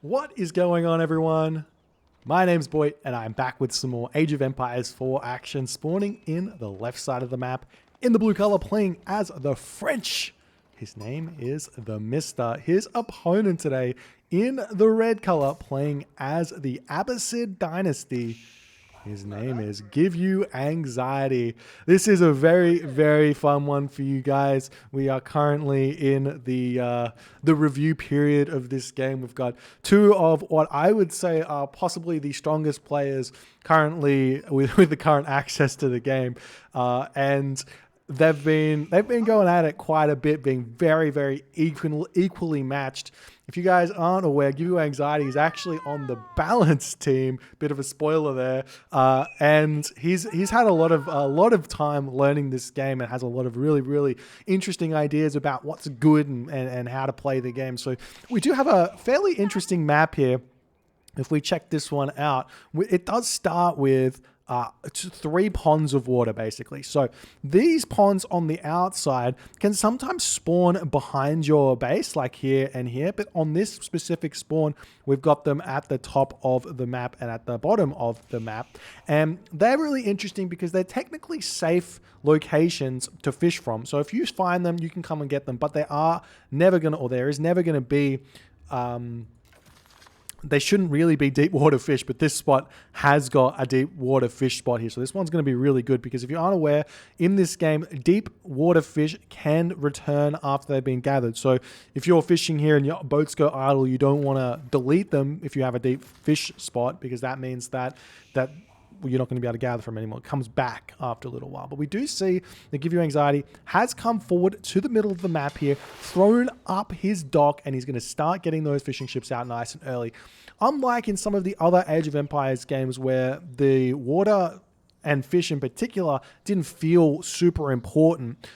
What is going on, everyone? My name's Boit, and I'm back with some more Age of Empires 4 action, spawning in the left side of the map, in the blue color, playing as the French. His name is TheMista. His opponent today, in the red color, playing as the Abbasid Dynasty. His name is GiveUAnxiety. This is a very, very fun one for you guys. We are currently in the review period of this game. We've got two of what I would say are possibly the strongest players currently with the current access to the game, and they've been going at it quite a bit, being very, very equally matched. If you guys aren't aware, GiveUAnxiety is actually on the balance team. Bit of a spoiler there, and he's had a lot of time learning this game and has a lot of really interesting ideas about what's good and how to play the game. So we do have a fairly interesting map here. If we check this one out, it does start with 3 ponds of water, basically. So these ponds on the outside can sometimes spawn behind your base, like here and here, but on this specific spawn, we've got them at the top of the map and at the bottom of the map. And they're really interesting because they're technically safe locations to fish from. So if you find them, you can come and get them, but there is never going to be they shouldn't really be deep water fish, but this spot has got a deep water fish spot here. So this one's going to be really good because if you aren't aware, in this game, deep water fish can return after they've been gathered. So if you're fishing here and your boats go idle, you don't want to delete them if you have a deep fish spot, because that means that you're not going to be able to gather from anymore. It comes back after a little while. But we do see that GiveUAnxiety has come forward to the middle of the map here, thrown up his dock, and he's going to start getting those fishing ships out nice and early. Unlike in some of the other Age of Empires games where the water and fish in particular didn't feel super important,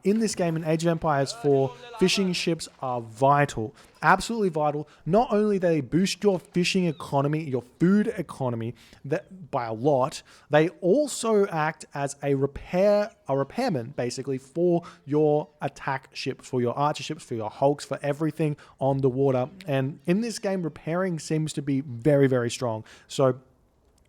in this game, in Age of Empires 4, fishing ships are vital. Absolutely vital. Not only do they boost your fishing economy, your food economy, by a lot, they also act as a repairman, basically, for your attack ships, for your archer ships, for your hulks, for everything on the water. And in this game, repairing seems to be very, very strong. So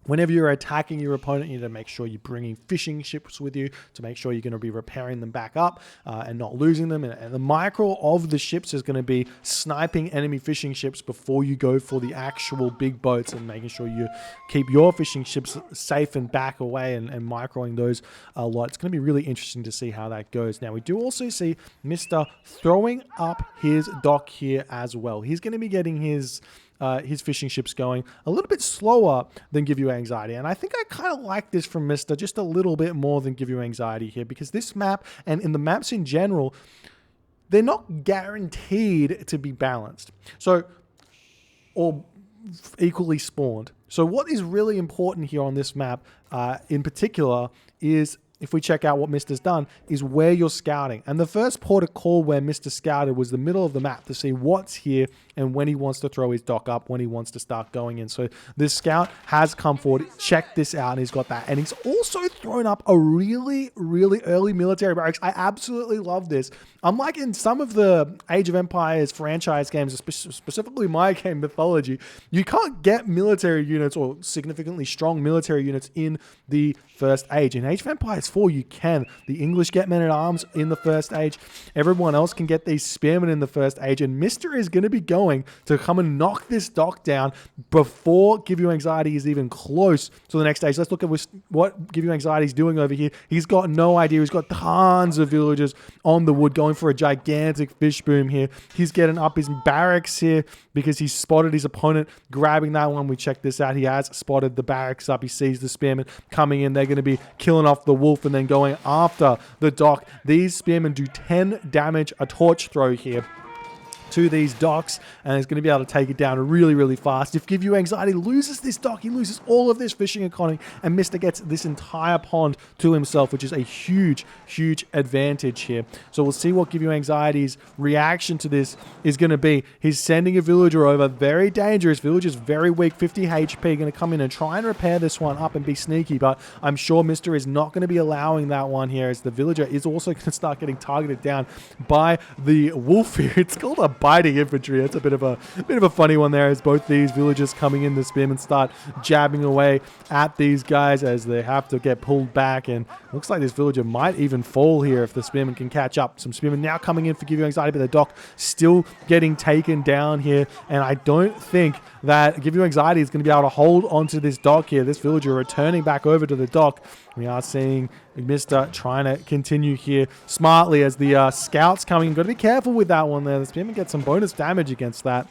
whenever you're attacking your opponent, you need to make sure you're bringing fishing ships with you to make sure you're going to be repairing them back up and not losing them. And the micro of the ships is going to be sniping enemy fishing ships before you go for the actual big boats and making sure you keep your fishing ships safe and back away and microing those a lot. It's going to be really interesting to see how that goes. Now, we do also see Mr. throwing up his dock here as well. He's going to be getting his fishing ships going a little bit slower than GiveUAnxiety. And I think I kind of like this from Mr. just a little bit more than GiveUAnxiety here, because this map, and in the maps in general, they're not guaranteed to be balanced. So, or equally spawned. So what is really important here on this map in particular is, if we check out what Mr's done, is where you're scouting. And the first port of call where Mr. scouted was the middle of the map to see what's here and when he wants to throw his dock up, when he wants to start going in. So this scout has come forward, checked this out, and he's got that. And he's also thrown up a really early military barracks. I absolutely love this. Unlike in some of the Age of Empires franchise games, specifically my game, Mythology, you can't get military units or significantly strong military units in the first age. In Age of Empires 4, you can. The English get men-at-arms in the first age. Everyone else can get these spearmen in the first age. And Mr. is going to be going to come and knock this dock down before GiveUAnxiety is even close to the next stage. Let's look at what GiveUAnxiety is doing over here. He's got no idea. He's got tons of villagers on the wood going for a gigantic fish boom here. He's getting up his barracks here because he spotted his opponent grabbing that one. We check this out. He has spotted the barracks up. He sees the spearmen coming in. They're going to be killing off the wolf and then going after the dock. These spearmen do 10 damage a torch throw here to these docks, and he's going to be able to take it down really fast. If GiveUAnxiety loses this dock, he loses all of this fishing economy, and Mr. gets this entire pond to himself, which is a huge advantage here. So we'll see what GiveUAnxiety's reaction to this is going to be. He's sending a villager over, very dangerous. Villager's very weak, 50 HP, going to come in and try and repair this one up and be sneaky, but I'm sure Mr. is not going to be allowing that one here, as the villager is also going to start getting targeted down by the wolf here. It's called a biting infantry. That's a bit of a funny one there, as both these villagers coming in, the spearmen start jabbing away at these guys as they have to get pulled back, and looks like this villager might even fall here if the spearmen can catch up. Some spearmen now coming in for GiveUAnxiety, but the dock still getting taken down here, and I don't think that GiveUAnxiety is going to be able to hold onto this dock here. This villager returning back over to the dock. We are seeing TheMista trying to continue here smartly as the scouts coming. Got to be careful with that one there. The spearmen get some bonus damage against that.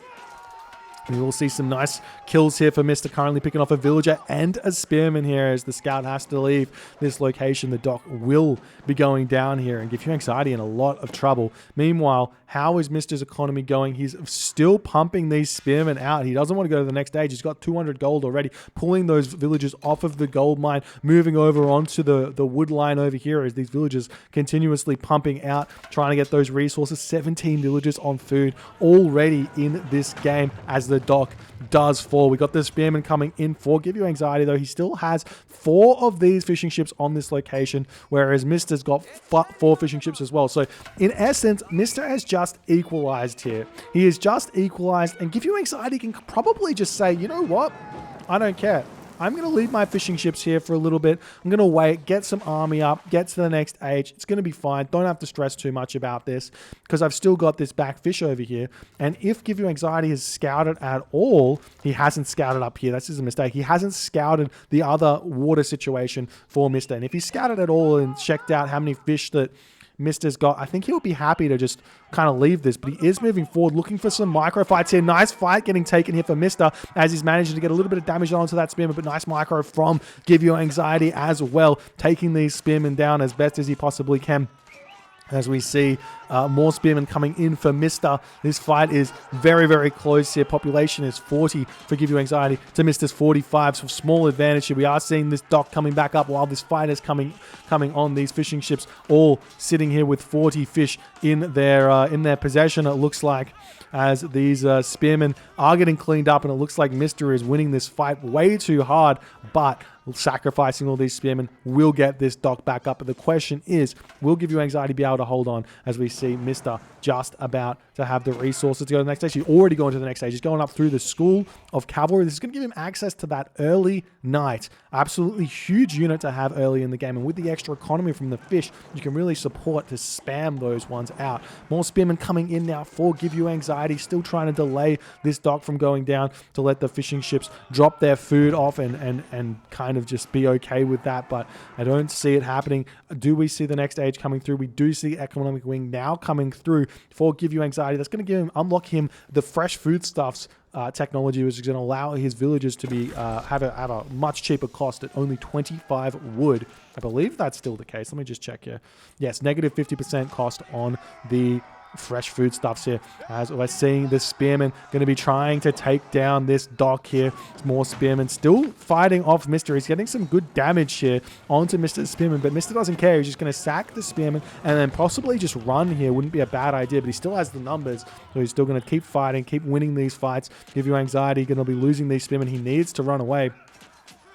We will see some nice kills here for TheMista, currently picking off a villager and a spearman here as the scout has to leave this location. The dock will be going down here and GiveUAnxiety in a lot of trouble. Meanwhile, how is Mister's economy going? He's still pumping these spearmen out. He doesn't want to go to the next stage. He's got 200 gold already, pulling those villagers off of the gold mine, moving over onto the wood line over here as these villagers continuously pumping out, trying to get those resources. 17 villagers on food already in this game as the dock does fall. We got the spearman coming in for GiveUAnxiety, though. He still has 4 of these fishing ships on this location, whereas Mister's got 4 fishing ships as well. So in essence, Mister has just equalized here. He is just equalized, and GiveUAnxiety can probably just say, you know what? I don't care. I'm going to leave my fishing ships here for a little bit. I'm going to wait, get some army up, get to the next age. It's going to be fine. Don't have to stress too much about this because I've still got this back fish over here. And if GiveUAnxiety has scouted at all, he hasn't scouted up here. That's just a mistake. He hasn't scouted the other water situation for Mister. And if he scouted at all and checked out how many fish that Mister's got, I think he'll be happy to just kind of leave this, but he is moving forward, looking for some micro fights here. Nice fight getting taken here for Mister as he's managing to get a little bit of damage onto that spearman, but nice micro from GiveUAnxiety as well, taking these spearmen down as best as he possibly can. As we see more spearmen coming in for Mister. This fight is very, very close here. Population is 40 for GiveUAnxiety to Mister's 45. So small advantage here. We are seeing this dock coming back up while this fight is coming on. These fishing ships all sitting here with 40 fish in their possession, it looks like, as these spearmen are getting cleaned up, and it looks like Mister is winning this fight way too hard, but sacrificing all these spearmen will get this dock back up. But the question is, will GiveUAnxiety be able to hold on as we see Mister just about to have the resources to go to the next stage? He's already going to the next stage. He's going up through the School of Cavalry. This is going to give him access to that early night. Absolutely huge unit to have early in the game. And with the extra economy from the fish, you can really support to spam those ones out. More spearmen coming in now for GiveUAnxiety, still trying to delay this dock from going down to let the fishing ships drop their food off and kind of just be okay with that. But I don't see it happening. Do we see the next age coming through? We do see economic wing now coming through for GiveUAnxiety. That's going to unlock him the fresh foodstuffs technology, which is going to allow his villagers to be have a much cheaper cost at only 25 wood. I believe that's still the case. Let me just check here. Yes, negative 50% cost on the fresh foodstuffs here, as we're seeing the spearmen going to be trying to take down this dock here. More spearmen still fighting off Mister. He's getting some good damage here onto Mister's spearmen, but Mister doesn't care. He's just going to sack the spearmen and then possibly just run here. Wouldn't be a bad idea, but he still has the numbers, so he's still going to keep fighting, keep winning these fights. GiveUAnxiety going to be losing these spearmen. He needs to run away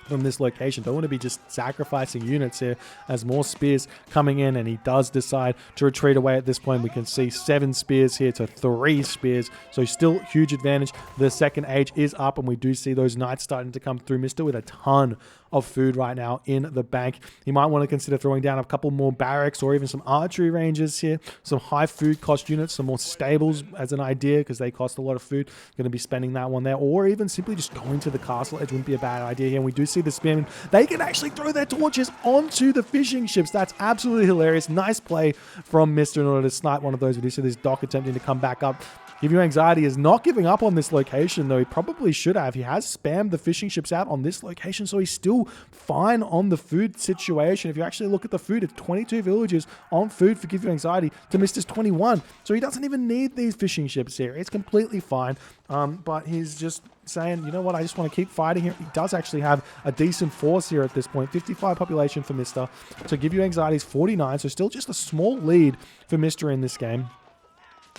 from this location. Don't want to be just sacrificing units here as more spears coming in, and he does decide to retreat away at this point. We can see 7 spears here to 3 spears, so still huge advantage. The second age is up, and we do see those knights starting to come through. Mister with a ton of food right now in the bank. He might want to consider throwing down a couple more barracks or even some archery ranges here, some high food cost units, some more stables as an idea because they cost a lot of food. Going to be spending that one there, or even simply just going to the castle edge wouldn't be a bad idea here. And we do see the spearmen, they can actually throw their torches onto the fishing ships. That's absolutely hilarious. Nice play from Mister in order to snipe one of those. We do see this dock attempting to come back up. GiveUAnxiety is not giving up on this location, though. He probably should have. He has spammed the fishing ships out on this location, so he's still fine on the food situation. If you actually look at the food, it's 22 villagers on food for GiveUAnxiety to Mister's 21. So he doesn't even need these fishing ships here. It's completely fine. But he's just saying, you know what, I just want to keep fighting here. He does actually have a decent force here at this point. 55 population for Mister. So GiveUAnxiety's 49, so still just a small lead for Mister in this game.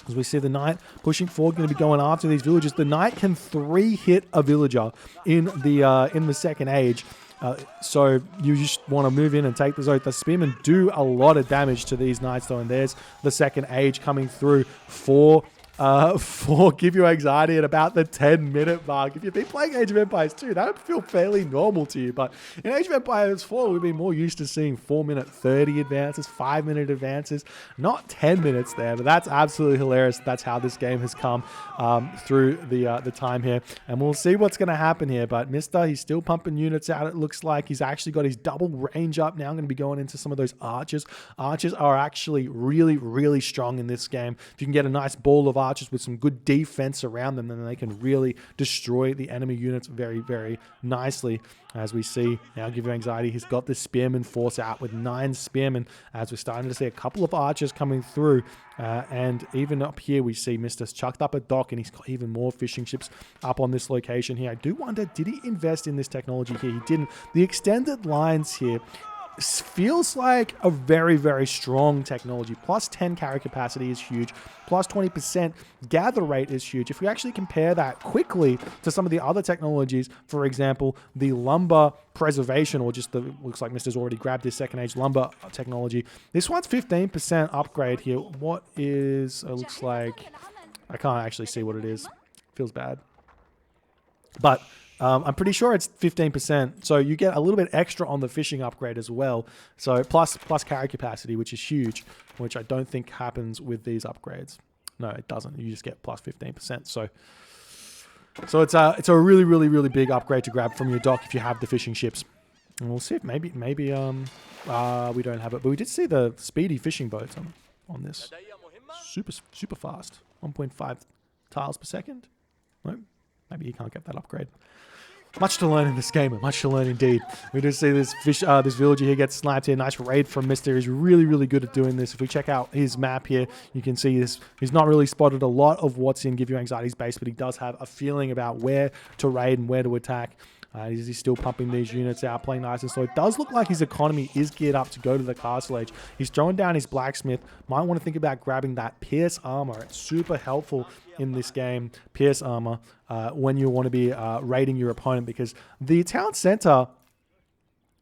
As we see the knight pushing forward, going to be going after these villagers. The knight can 3-hit a villager in the second age. So you just want to move in and take those out. The spearmen do a lot of damage to these knights, though. And there's the second age coming through for for GiveUAnxiety at about the 10-minute mark. If you've been playing Age of Empires 2, that would feel fairly normal to you. But in Age of Empires 4, we've been more used to seeing 4-minute 30 advances, 5-minute advances, not 10 minutes there. But that's absolutely hilarious. That's how this game has come through the time here. And we'll see what's going to happen here. But Mista, he's still pumping units out, it looks like. He's actually got his double range up. Now I'm going to be going into some of those archers. Archers are actually really, really strong in this game. If you can get a nice ball of archers with some good defense around them, then they can really destroy the enemy units very, very nicely. As we see now, GiveUAnxiety, he's got the spearman force out with 9 spearmen, as we're starting to see a couple of archers coming through. And even up here, we see Mista's chucked up a dock, and he's got even more fishing ships up on this location here. I do wonder, did he invest in this technology here? He didn't. The extended lines here feels like a very, very strong technology. Plus 10 carry capacity is huge. Plus 20% gather rate is huge. If we actually compare that quickly to some of the other technologies, for example, the lumber preservation, or just the, looks like Mista's already grabbed his second age lumber technology. This one's 15% upgrade here. What is, it looks like, I can't actually see what it is. Feels bad. But I'm pretty sure it's 15%. So you get a little bit extra on the fishing upgrade as well. So plus carry capacity, which is huge, which I don't think happens with these upgrades. No, it doesn't. You just get plus 15%. So it's a really, really, really big upgrade to grab from your dock if you have the fishing ships. And we'll see if maybe we don't have it, but we did see the speedy fishing boats on this. Super fast. 1.5 tiles per second. No, maybe you can't get that upgrade. Much to learn in this game, much to learn indeed. We do see this this villager here get sniped here. Nice raid from Mista. He's really, really good at doing this. If we check out his map here, you can see this. He's not really spotted a lot of what's in GiveUAnxiety's base, but he does have a feeling about where to raid and where to attack. He's still pumping these units out, playing nice and slow. It does look like his economy is geared up to go to the castle age. He's throwing down his blacksmith. Might want to think about grabbing that pierce armor. It's super helpful in this game, pierce armor, when you want to be raiding your opponent, because the town center,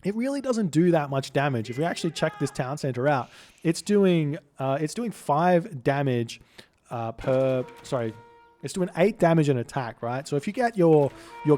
it really doesn't do that much damage. If we actually check this town center out, it's doing 5 damage per, sorry, it's doing 8 damage an attack, right? So if you get your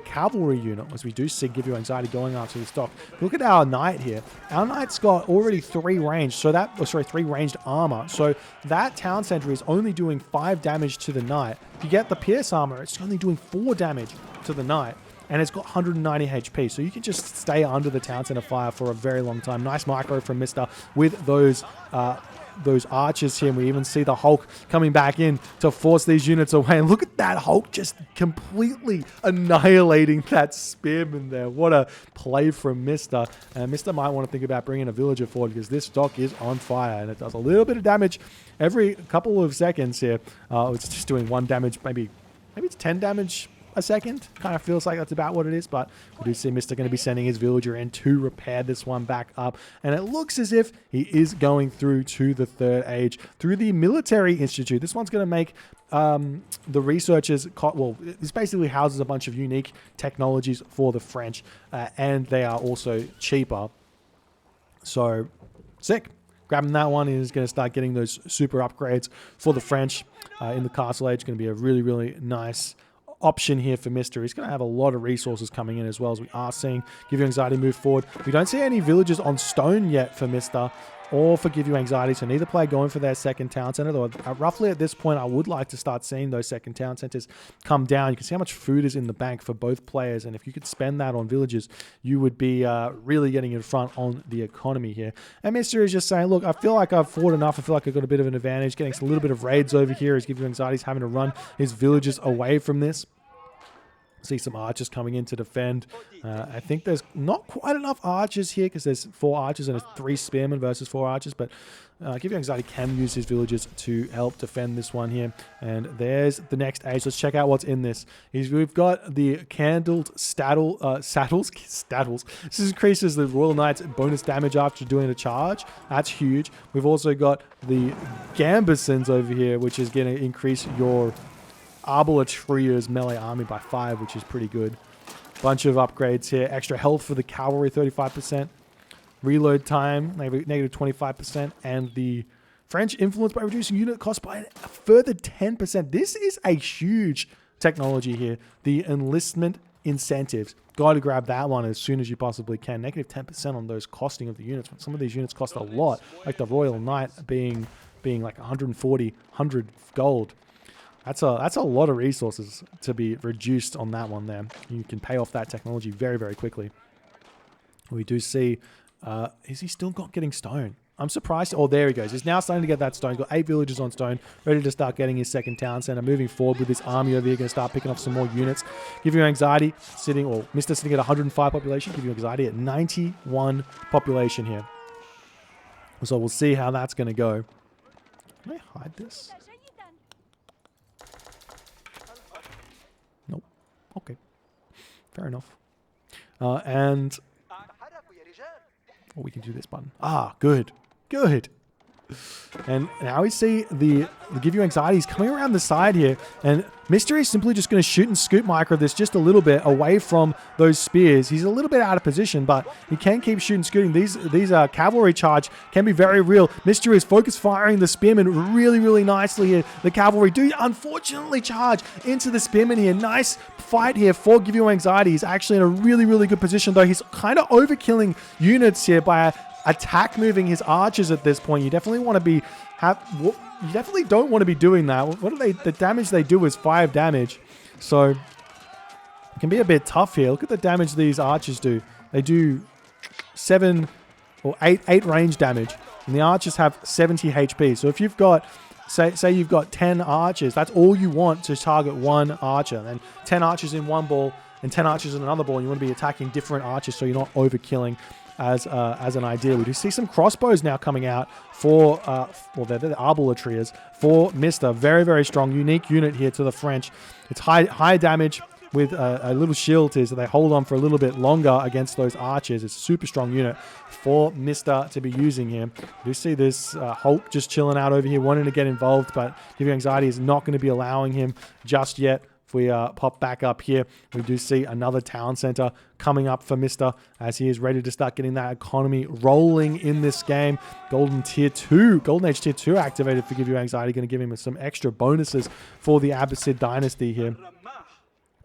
cavalry unit, as we do see GiveUAnxiety going after the stock, look at our knight here. Our knight's got already 3 range, so that, 3 ranged armor. So that town center is only doing 5 damage to the knight. If you get the pierce armor, it's only doing 4 damage to the knight. And it's got 190 HP, so you can just stay under the town center fire for a very long time. Nice micro from Mista with those archers here. And we even see the Hulk coming back in to force these units away. And look at that Hulk just completely annihilating that spearman there. What a play from Mista. And Mista might want to think about bringing a villager forward, because this stock is on fire and it does a little bit of damage every couple of seconds here. It's just doing 1 damage, maybe it's 10 damage a second. Kind of feels like that's about what it is, but we do see Mista going to be sending his villager in to repair this one back up, and it looks as if he is going through to the 3rd age through the military institute. This one's going to make the researchers, well, this basically houses a bunch of unique technologies for the French, and they are also cheaper. So sick. Grabbing that one is going to start getting those super upgrades for the French in the castle age. Going to be a really, really nice option here for Mista. He's going to have a lot of resources coming in, as well as we are seeing GiveUAnxiety move forward. We don't see any villagers on stone yet for Mista or for GiveUAnxiety, so neither player going for their second town center. Though roughly at this point, I would like to start seeing those second town centers come down. You can see how much food is in the bank for both players, and if you could spend that on villagers, you would be really getting in front on the economy here. And Mista is just saying, look, I feel like I've fought enough. I feel like I've got a bit of an advantage. Getting a little bit of raids over here as GiveUAnxiety's having to run his villagers away from this. See some archers coming in to defend. I think there's not quite enough archers here, because there's 4 archers and it's 3 spearmen versus 4 archers, but GiveUAnxiety can use his villagers to help defend this one here. And there's the next age. Let's check out what's in this. We've got the candled saddles. This increases the Royal Knight's bonus damage after doing a charge. That's huge. We've also got the Gambesons over here, which is going to increase your Arbolatria's melee army by 5, which is pretty good. Bunch of upgrades here. Extra health for the cavalry, 35%. Reload time, negative 25%. And the French influence by reducing unit cost by a further 10%. This is a huge technology here. The enlistment incentives. Got to grab that one as soon as you possibly can. Negative 10% on those costing of the units. Some of these units cost a lot, like the Royal Knight being like 140, 100 gold. That's a lot of resources to be reduced on that one there. You can pay off that technology very, very quickly. We do see, is he still not getting stone? I'm surprised. Oh, there he goes. He's now starting to get that stone. He's got 8 villagers on stone, ready to start getting his second town center. Moving forward with this army over here, going to start picking off some more units. GiveUAnxiety sitting, or Mr. sitting at 105 population. GiveUAnxiety at 91 population here. So we'll see how that's going to go. Can I hide this? Nope. Okay. Fair enough. And we can do this button. Ah, good. Good. And now we see the GiveUAnxiety is coming around the side here, and Mystery is simply just going to shoot and scoot micro this just a little bit away from those spears. He's a little bit out of position, but he can keep shooting, scooting. These cavalry charge can be very real. Mystery is focus firing the spearmen really, really nicely here. The cavalry do unfortunately charge into the spearmen here. Nice fight here for GiveUAnxiety. He's actually in a really, really good position, though. He's kind of overkilling units here by attack moving his archers at this point. You definitely want to be you definitely don't want to be doing that. What are they? The damage they do is 5 damage, so it can be a bit tough here. Look at the damage these archers do. They do 7 or 8 range damage, and the archers have 70 HP. So if you've got say you've got 10 archers, that's all you want to target one archer, and 10 archers in one ball and 10 archers in another ball. And you want to be attacking different archers so you're not overkilling. As an idea, we do see some crossbows now coming out for, well, they're the arbalatriers for Mr. Very, very strong, unique unit here to the French. It's high damage with a little shield here, so they hold on for a little bit longer against those archers. It's a super strong unit for Mr. to be using here. We do see this Hulk just chilling out over here, wanting to get involved, but GiveUAnxiety is not going to be allowing him just yet. If we pop back up here, we do see another town center coming up for Mr. as he is ready to start getting that economy rolling in this game. Golden Age Tier 2 activated for GiveUAnxiety, going to give him some extra bonuses for the Abbasid Dynasty here.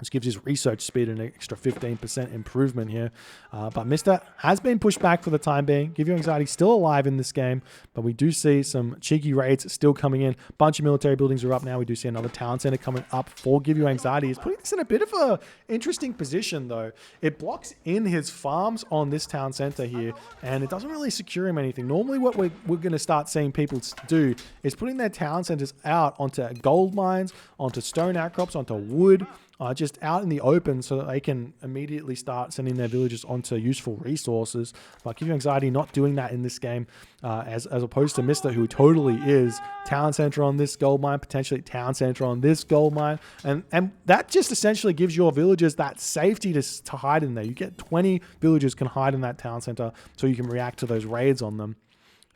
This gives his research speed an extra 15% improvement here. But Mr. has been pushed back for the time being. GiveUAnxiety still alive in this game, but we do see some cheeky raids still coming in. Bunch of military buildings are up now. We do see another town center coming up for GiveUAnxiety. He's putting this in a bit of a interesting position, though. It blocks in his farms on this town center here, and it doesn't really secure him anything. Normally what we're going to start seeing people do is putting their town centers out onto gold mines, onto stone outcrops, onto wood, just out in the open so that they can immediately start sending their villagers onto useful resources. But GiveUAnxiety not doing that in this game, as opposed to Mr., who totally is town center on this gold mine, potentially town center on this gold mine. And that just essentially gives your villagers that safety to hide in there. You get 20 villagers can hide in that town center so you can react to those raids on them.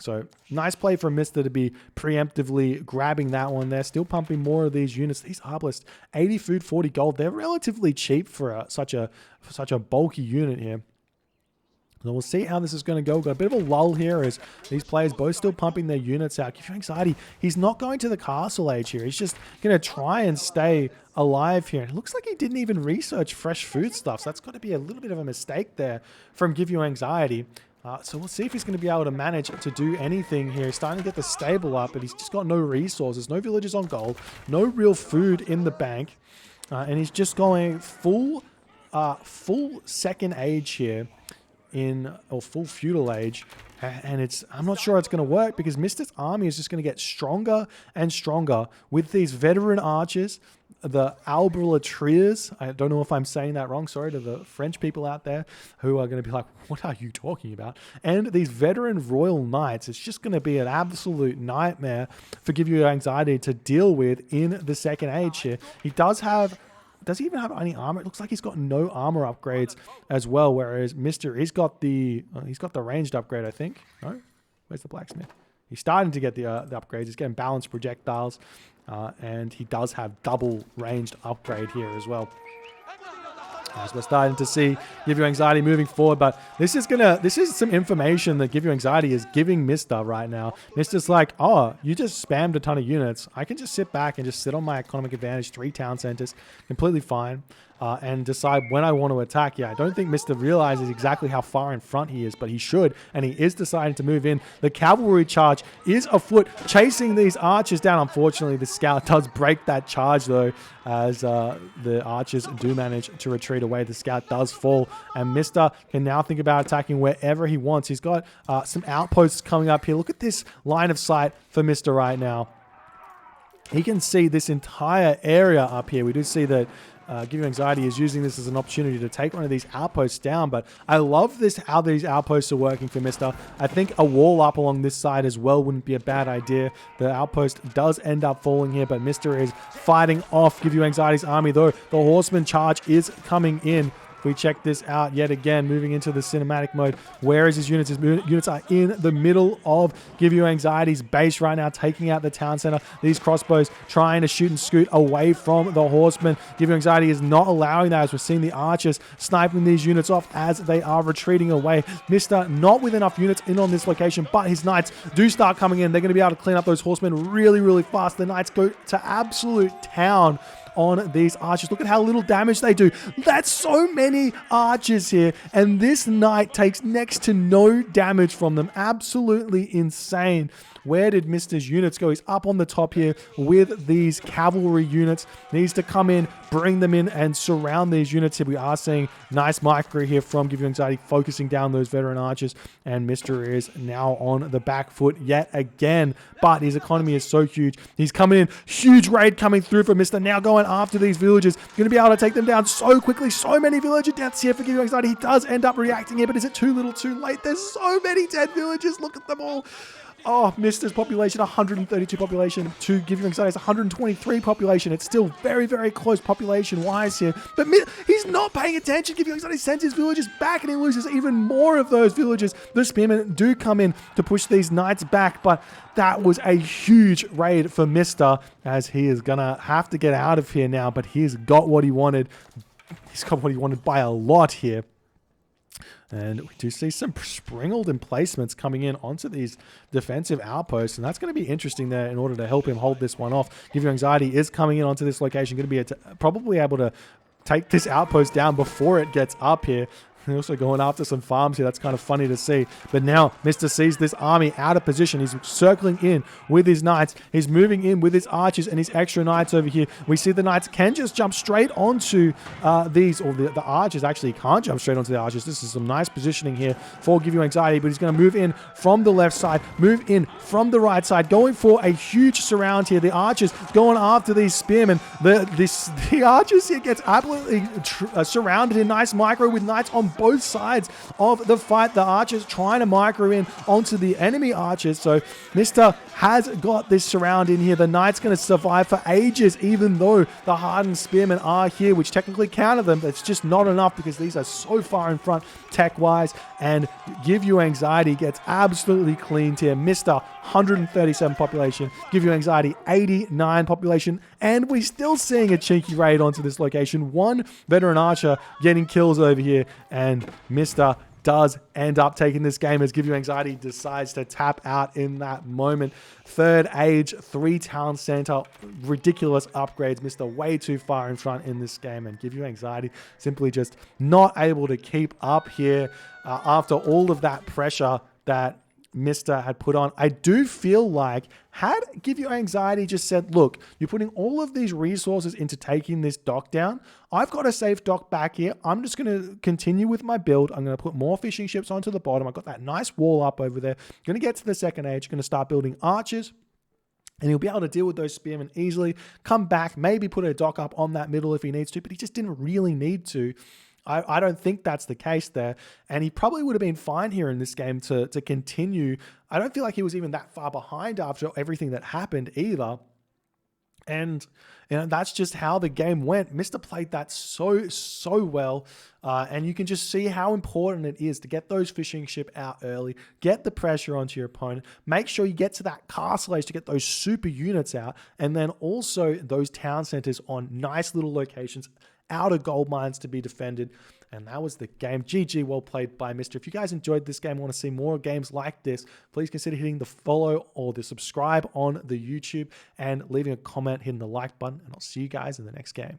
So nice play from Mr. to be preemptively grabbing that one there. Still pumping more of these units. These Arbalists, 80 food, 40 gold. They're relatively cheap for such a bulky unit here. So we'll see how this is going to go. Got a bit of a lull here as these players both still pumping their units out. GiveUAnxiety, he's not going to the castle age here. He's just going to try and stay alive here. It looks like he didn't even research fresh food stuff. So that's got to be a little bit of a mistake there from GiveUAnxiety. So we'll see if he's going to be able to manage to do anything here. He's starting to get the stable up, but he's just got no resources, no villagers on gold, no real food in the bank. And he's just going full second age here, or full feudal age. And I'm not sure it's going to work because Mr.'s army is just going to get stronger and stronger with these veteran archers, the arbalatriers. I don't know if I'm saying that wrong. Sorry to the French people out there who are going to be like, what are you talking about? And these veteran royal knights. It's just going to be an absolute nightmare for GiveUAnxiety to deal with in the second age here. He does he even have any armor? It looks like he's got no armor upgrades as well, whereas Mr. he's got the ranged upgrade, I think. No? Where's the blacksmith? He's starting to get the upgrades. He's getting balanced projectiles, and he does have double ranged upgrade here as well. As we're starting to see GiveUAnxiety moving forward, but this is some information that GiveUAnxiety is giving Mista right now. Mista's like, oh, you just spammed a ton of units. I can just sit back and just sit on my economic advantage, 3 town centers, completely fine, and decide when I want to attack. Yeah, I don't think Mista realizes exactly how far in front he is, but he should, and he is deciding to move in. The cavalry charge is afoot, chasing these archers down. Unfortunately, the scout does break that charge, though, as the archers do manage to retreat away. The scout does fall, and Mista can now think about attacking wherever he wants. He's got some outposts coming up here. Look at this line of sight for Mista right now. He can see this entire area up here. We do see that GiveUAnxiety is using this as an opportunity to take one of these outposts down, but I love this, how these outposts are working for Mista. I think a wall up along this side as well wouldn't be a bad idea. The outpost does end up falling here, but Mista is fighting off GiveUAnxiety's army, though the horseman charge is coming in. If we check this out yet again, moving into the cinematic mode, where is his units? His units are in the middle of GiveUAnxiety's base right now, taking out the town center. These crossbows trying to shoot and scoot away from the horsemen. GiveUAnxiety is not allowing that, as we're seeing the archers sniping these units off as they are retreating away. Mista not with enough units in on this location, but his knights do start coming in. They're going to be able to clean up those horsemen really, really fast. The knights go to absolute town on these archers. Look at how little damage they do. That's so many archers here, and this knight takes next to no damage from them. Absolutely insane. Where did Mista's units go? He's up on the top here with these cavalry units. Needs to come in, bring them in, and surround these units here. We are seeing nice micro here from GiveUAnxiety, focusing down those veteran archers, and Mista is now on the back foot yet again, but his economy is so huge. He's coming in, huge raid coming through for Mista, now going after these villagers. Going to be able to take them down so quickly. So many villager deaths here for GiveUAnxiety. He does end up reacting here, but is it too little too late? There's so many dead villagers. Look at them all. Oh, Mista's population, 132 population, to GiveUAnxiety's 123 population. It's still very, very close population-wise here. But he's not paying attention. GiveUAnxiety sends his villagers back, and he loses even more of those villagers. The spearmen do come in to push these knights back, but that was a huge raid for Mista, as he is going to have to get out of here now, but he's got what he wanted. He's got what he wanted by a lot here. And we do see some sprinkled emplacements coming in onto these defensive outposts, and that's going to be interesting there in order to help him hold this one off. GiveUAnxiety is coming in onto this location, going to be probably able to take this outpost down before it gets up here. They're also going after some farms here. That's kind of funny to see. But now Mista sees this army out of position. He's circling in with his knights. He's moving in with his archers and his extra knights over here. We see the knights can just jump straight onto these, or the archers actually can't jump straight onto the archers. This is some nice positioning here for GiveUAnxiety, but he's going to move in from the left side, move in from the right side, going for a huge surround here. The archers going after these spearmen. The archers here gets absolutely surrounded in nice micro with knights on both sides of the fight. The archers trying to micro in onto the enemy archers. So Mista has got this surround in here. The knight's going to survive for ages, even though the hardened spearmen are here, which technically counter them. But it's just not enough because these are so far in front tech-wise. And GiveUAnxiety gets absolutely cleaned here. Mista, 137 population. GiveUAnxiety, 89 population. And we're still seeing a cheeky raid onto this location. One veteran archer getting kills over here. And Mista does end up taking this game as GiveUAnxiety decides to tap out in that moment. Third age, 3 town center, ridiculous upgrades. Mista way too far in front in this game, and GiveUAnxiety simply just not able to keep up here after all of that pressure that Mista had put on. I do feel like had GiveUAnxiety just said, look, you're putting all of these resources into taking this dock down. I've got a safe dock back here. I'm just going to continue with my build. I'm going to put more fishing ships onto the bottom. I've got that nice wall up over there. Going to get to the second age. Going to start building archers. And he'll be able to deal with those spearmen easily. Come back, maybe put a dock up on that middle if he needs to, but he just didn't really need to. I don't think that's the case there. And he probably would have been fine here in this game to continue. I don't feel like he was even that far behind after everything that happened either. And that's just how the game went. Mr. played that so well. And you can just see how important it is to get those fishing ship out early, get the pressure onto your opponent, make sure you get to that castle age to get those super units out, and then also those town centers on nice little locations, outer gold mines to be defended. And that was the game. GG, well played by Mr. If you guys enjoyed this game and want to see more games like this, please consider hitting the follow or the subscribe on the YouTube and leaving a comment, hitting the like button, and I'll see you guys in the next game.